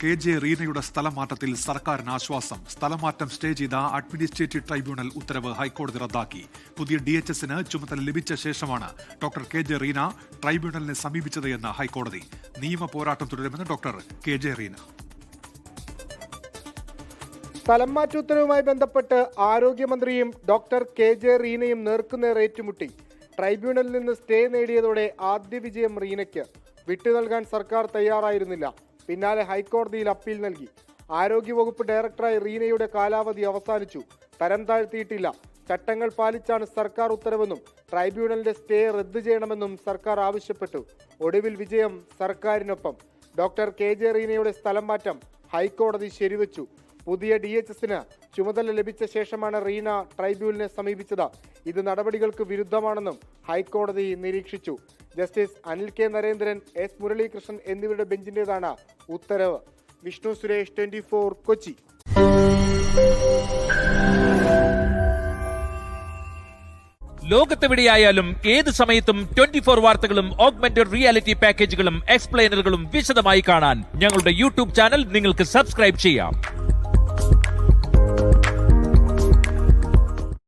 KJ. റീനയുടെ സ്ഥലമാറ്റത്തിൽ സർക്കാരിന് ആശ്വാസം. സ്ഥലമാറ്റം stay ചെയ്ത അഡ്മിനിസ്ട്രേറ്റീവ് ട്രൈബ്യൂണൽ ഉത്തരവ് ഹൈക്കോടതി റദ്ദാക്കി. പുതിയ DHSന് ചുമതല ലഭിച്ച ശേഷമാണ് ഡോക്ടർ കെ.ജെ. റീന ട്രൈബ്യൂണലിനെ സമീപിച്ചത് എന്ന് ഹൈക്കോടതി. നിയമ പോരാട്ടം തുടരുമെന്ന് ഡോക്ടർ കെ.ജെ. റീന. സ്ഥലം മാറ്റ ഉത്തരവുമായി ബന്ധപ്പെട്ട് ആരോഗ്യമന്ത്രിയും ഡോക്ടർ കെ.ജെ. റീനയും നേർക്കുനേർ ഏറ്റുമുട്ടി. ട്രൈബ്യൂണലിൽ നിന്ന് സ്റ്റേ നേടിയതോടെ ആദ്യ വിജയം റീനയ്ക്ക്. വിട്ടു നൽകാൻ സർക്കാർ തയ്യാറായിരുന്നില്ല. പിന്നാലെ ഹൈക്കോടതിയിൽ അപ്പീൽ നൽകി. ആരോഗ്യവകുപ്പ് ഡയറക്ടറായി റീനയുടെ കാലാവധി അവസാനിച്ചു. തരം താഴ്ത്തിയിട്ടില്ല. ചട്ടങ്ങൾ പാലിച്ചാണ് സർക്കാർ ഉത്തരവെന്നും ട്രൈബ്യൂണലിന്റെ സ്റ്റേ റദ്ദു ചെയ്യണമെന്നും സർക്കാർ ആവശ്യപ്പെട്ടു. ഒടുവിൽ വിജയം സർക്കാരിനൊപ്പം. Doctor KJ. റീനയുടെ സ്ഥലം മാറ്റം ഹൈക്കോടതി ശരിവച്ചു. പുതിയ DHSന് ചുമതല ലഭിച്ച ശേഷമാണ് റീന ട്രൈബ്യൂണലിനെ സമീപിച്ചത്. ഇത് നടപടികൾക്ക് വിരുദ്ധമാണെന്നും ഹൈക്കോടതി നിരീക്ഷിച്ചു. Justice Anil K Narendran, S Muralikrishnan എന്നിവരുടെ ബെഞ്ചിന്റേതാണ് ഉത്തരവ്. വിഷ്ണു സുരേഷ്, 24 കൊച്ചി. ലോകത്തെവിടെയായാലും ഏത് സമയത്തും 24 വാർത്തകളും ഓഗ്മെന്റഡ് റിയാലിറ്റി പാക്കേജുകളും എക്സ്പ്ലെയിനറുകളും വിശദമായി കാണാൻ ഞങ്ങളുടെ YouTube ചാനൽ നിങ്ങൾക്ക് സബ്സ്ക്രൈബ് ചെയ്യാം.